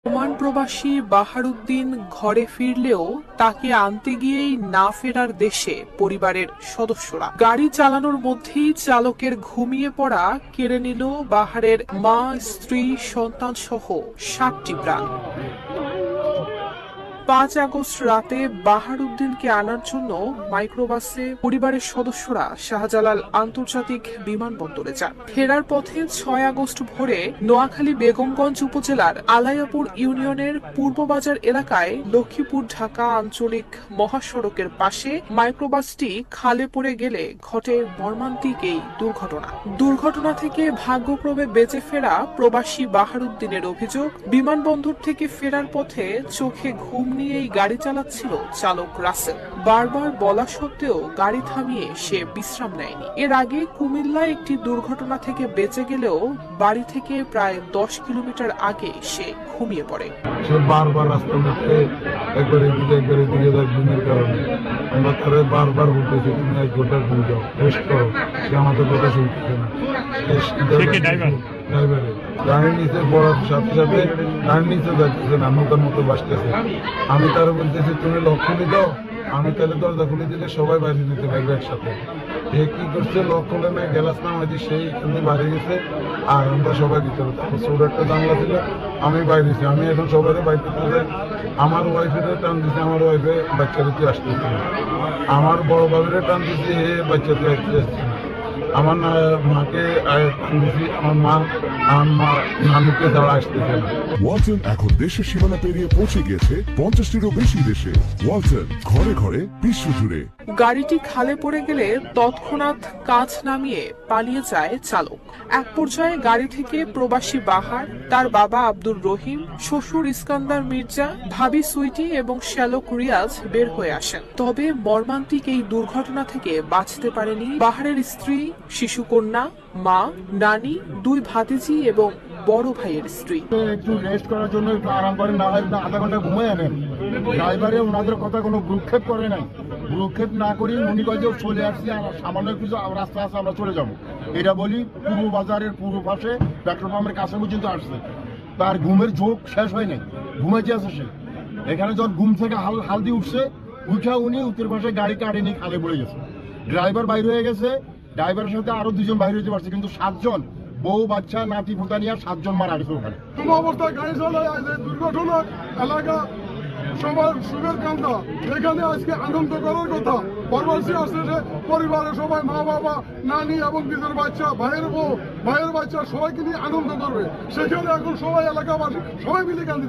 Oman প্রবাসী বাহারউদ্দিন ঘরে ফিরলেও তাকে আনতে গিয়েই না ফেরার দেশে পরিবারের সদস্যরা। গাড়ি চালানোর মধ্যেই চালকের ঘুমিয়ে পড়া কেড়ে নিল বাহারের মা, স্ত্রী, সন্তান সহ 7টি প্রাণ। 5 আগস্ট রাতে বাহারউদ্দিনকে আনার জন্য মাইক্রোবাসে পরিবারের সদস্যরা শাহজালাল আন্তর্জাতিক বিমানবন্দরে যান। ফেরার পথে 6 আগস্ট ভোরে নোয়াখালী বেগমগঞ্জ উপজেলার আলায়াপুর ইউনিয়নের পূর্ববাজার এলাকায় লক্ষ্মীপুর ঢাকা আঞ্চলিক মহাসড়কের পাশে মাইক্রোবাসটি খালে পড়ে গেলে ঘটে মর্মান্তিক এই দুর্ঘটনা থেকে ভাগ্যক্রমে বেঁচে ফেরা প্রবাসী বাহারউদ্দিনের অভিযোগ, বিমানবন্দর থেকে ফেরার পথে চোখে ঘুম নিয়েই গাড়ি চালাচ্ছিল চালক রাসেল। বারবার বলা সত্ত্বেও গাড়ি থামিয়ে সে বিশ্রাম নেয়নি। এর আগে কুমিল্লায় একটি দুর্ঘটনা থেকে বেঁচে গেলেও বাড়ি থেকে প্রায় 10 কিলোমিটার আগে সে ঘুমিয়ে পড়ে। সে বারবার রাস্তার মধ্যে একবার এদিকে ঘুমের কারণে আমরা তারা বারবার বলতেছি তুমি 1 ঘন্টা ঘুম যাও, রেস্ট করো। সে আমাদের কথা শুনতেছে না। ড্রাইভারে গাড়ির নিচে পড়ার সাথে সাথে গাড়ির নিচে যাচ্ছে না, নৌকার মতো বাসতেছে। আমি তারা বলতেছি তুমি লক খুলে দাও, আমি তাহলে দরজা খুলে দিলে সবাই বাইরে নিতে পারবে একসাথে। এ কি করছে, লক খুলে না গ্যালাস নামাই সেই এখান থেকে বাইরে গেছে আর আমরা সবাই ভিতরে। তারপর ছোট একটা জানলা ছিল, আমি বাইরেছি। আমি এখন সবাই বাইরে তুলে আমার ওয়াইফের টান দিচ্ছে, আমার ওয়াইফে বাচ্চাদেরকে আসতেছে না। আমার বড় বাবিরে টান দিচ্ছে, হে বাচ্চাদের আসতে আসছে না। আমার মাকে টান দিচ্ছি, আমার নানুকে তারা আসতেছে না। ওয়ালটন এখন দেশের সীমানা পেরিয়ে পৌঁছে গিয়েছে 50টিরও বেশি দেশে। ওয়ালটন ঘরে ঘরে বিশ্বজুড়ে। গাড়িটি খালে পড়ে গেলে তৎক্ষণাৎ কাঁচ নামিয়ে পালিয়ে যায় চালক। এক পর্যায়ে গাড়ি থেকে প্রবাসী বাহার, তার বাবা আব্দুর রহিম, শ্বশুর ইস্কান্দার মির্জা, ভাবি সুইটি এবং শ্যালক রিয়াজ বের হয়ে আসেন। তবে মর্মান্তিক এই দুর্ঘটনা থেকে বাঁচতে পারেনি বাহারের স্ত্রী, শিশুকন্যা, মা, নানি, 2 ভাতিজি এবং বড় ভাইয়ের স্ত্রী। একটু রেস্ট করার জন্য একটু আরাম করেন, না হয় আধা ঘন্টা ঘুমিয়ে আনেন। ড্রাইভারে ওনাদের কথা কোনো ভ্রুক্ষেপ করে নাই। ভ্রুক্ষেপ না করি উনি কয়ে চলে আসছি, সামান্য কিছু রাস্তা আছে আমরা চলে যাবো এটা বলি। পূর্ব বাজারের পূর্ব পাশে পেট্রোল পাম্পের কাছে পর্যন্ত আসছে। তার ঘুমের ঝোঁক শেষ হয় নাই, ঘুমাইতে আছে সে। এখানে যখন ঘুম থেকে হালদি উঠছে, উঠা উনি উত্তর পাশে গাড়ি কাটেনি, খালে পড়ে গেছে। ড্রাইভার বাইরে হয়ে গেছে, ড্রাইভারের সাথে আরো 2 জন বাইরে হতে পারছে, কিন্তু 7 জন বউ বাচ্চা নাতি ফুটা নিয়ে 7 জন মারা গেছে ওখানে। কোনো অবস্থায় গাড়ি চালায় দুর্ঘটনা এলাকা সবার সুখের কান্দা। এখানে আজকে আনন্দ করার কথা। প্রবাসী আসছে, পরিবারের সবাই, মা বাবা, নানি এবং নিজের বাচ্চা, ভাইয়ের বউ, ভাইয়ের বাচ্চা সবাইকে নিয়ে আনন্দ করবে। সেখানে এখন সবাই এলাকাবাসী সবাই মিলে কান্দি।